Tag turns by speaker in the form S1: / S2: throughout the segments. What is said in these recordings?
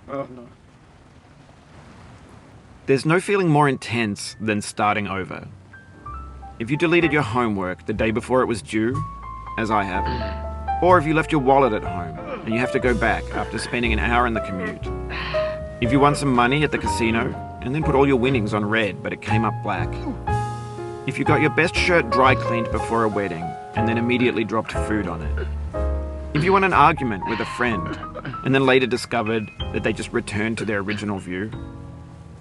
S1: Oh no.
S2: There's no feeling more intense than starting over. If you deleted your homework the day before it was due, as I have, or if you left your wallet at home and you have to go back after spending an hour in the commute. If you won some money at the casino and then put all your winnings on red but it came up black. If you got your best shirt dry cleaned before a wedding and then immediately dropped food on it. If you won an argument with a friend and then later discovered that they just returned to their original view.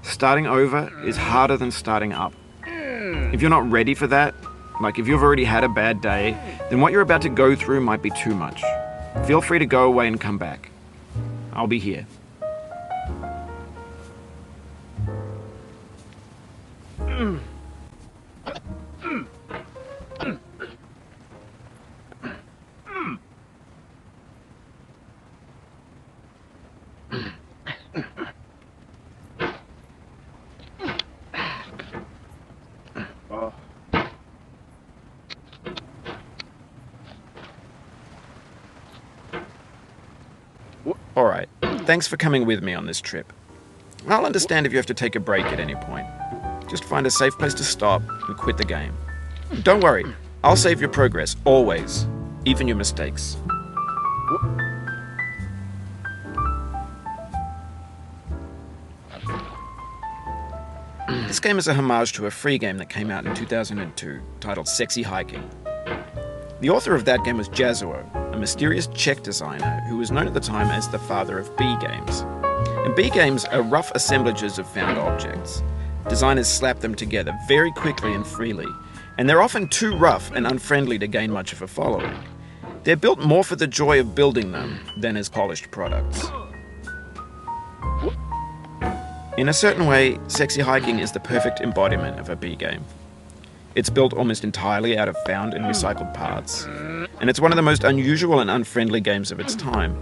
S2: Starting over is harder than starting up. If you're not ready for that, like if you've already had a bad day, then what you're about to go through might be too much. Feel free to go away and come back. I'll be here. Alright, thanks for coming with me on this trip. I'll understand if you have to take a break at any point. Just find a safe place to stop and quit the game. Don't worry, I'll save your progress, always, even your mistakes. This game is a homage to a free game that came out in 2002, titled Sexy Hiking. The author of that game was Jazuo, a mysterious Czech designer who was known at the time as the father of B games. And B games are rough assemblages of found objects. Designers slap them together very quickly and freely, and they're often too rough and unfriendly to gain much of a following. They're built more for the joy of building them than as polished products. In a certain way, Sexy Hiking is the perfect embodiment of a B game. It's built almost entirely out of found and recycled parts, and it's one of the most unusual and unfriendly games of its time.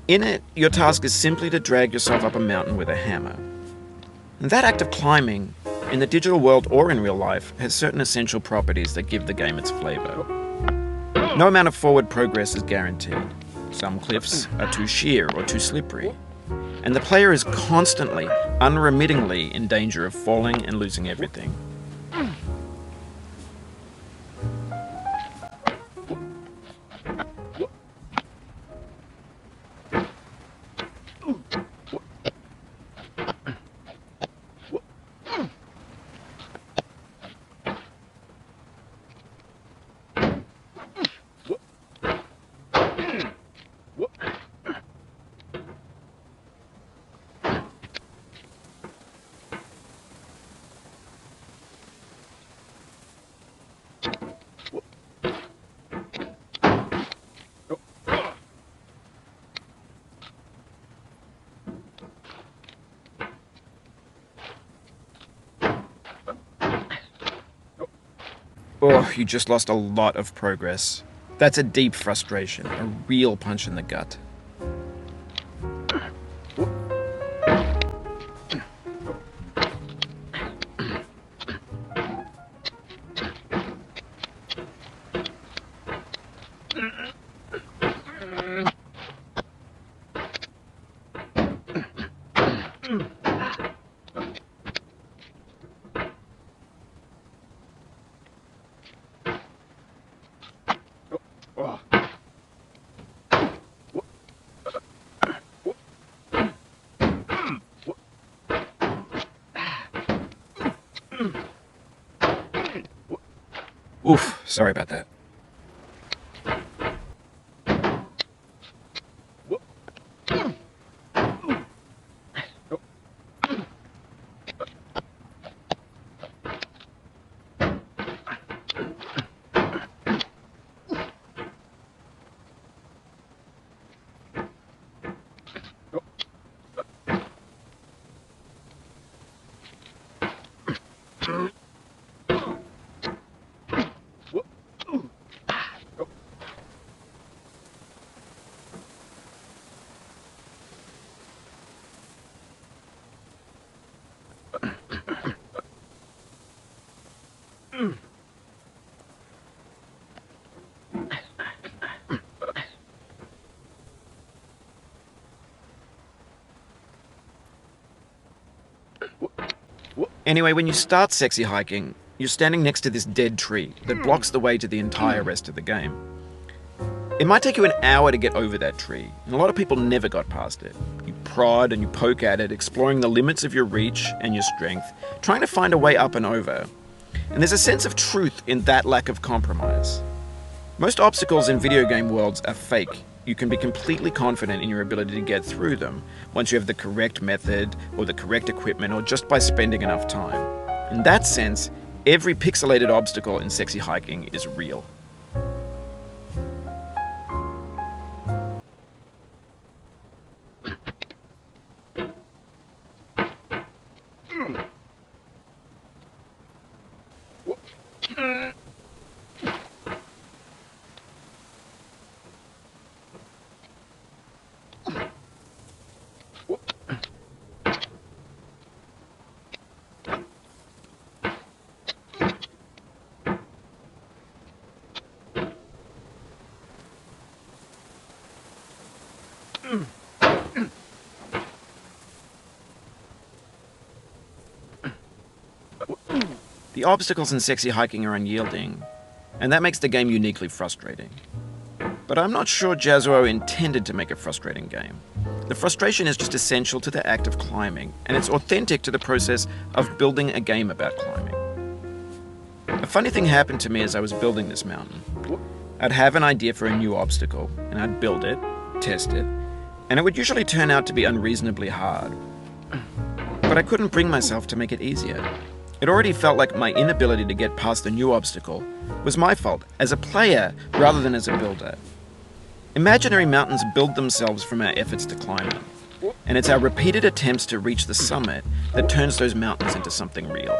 S2: In it, your task is simply to drag yourself up a mountain with a hammer. And that act of climbing, in the digital world or in real life, has certain essential properties that give the game its flavor. No amount of forward progress is guaranteed. Some cliffs are too sheer or too slippery, and the player is constantly, unremittingly in danger of falling and losing everything. Oh, you just lost a lot of progress. That's a deep frustration, a real punch in the gut. Oof, sorry about that. Anyway, when you start sexy hiking, you're standing next to this dead tree that blocks the way to the entire rest of the game. It might take you an hour to get over that tree, and a lot of people never got past it. You prod and you poke at it, exploring the limits of your reach and your strength, trying to find a way up and over. And there's a sense of truth in that lack of compromise. Most obstacles in video game worlds are fake. You can be completely confident in your ability to get through them once you have the correct method or the correct equipment or just by spending enough time. In that sense, every pixelated obstacle in sexy hiking is real. The obstacles in sexy hiking are unyielding, and that makes the game uniquely frustrating. But I'm not sure Jazuo intended to make a frustrating game. The frustration is just essential to the act of climbing, and it's authentic to the process of building a game about climbing. A funny thing happened to me as I was building this mountain. I'd have an idea for a new obstacle, and I'd build it, test it, and it would usually turn out to be unreasonably hard. But I couldn't bring myself to make it easier. It already felt like my inability to get past the new obstacle was my fault as a player rather than as a builder. Imaginary mountains build themselves from our efforts to climb them, and it's our repeated attempts to reach the summit that turns those mountains into something real.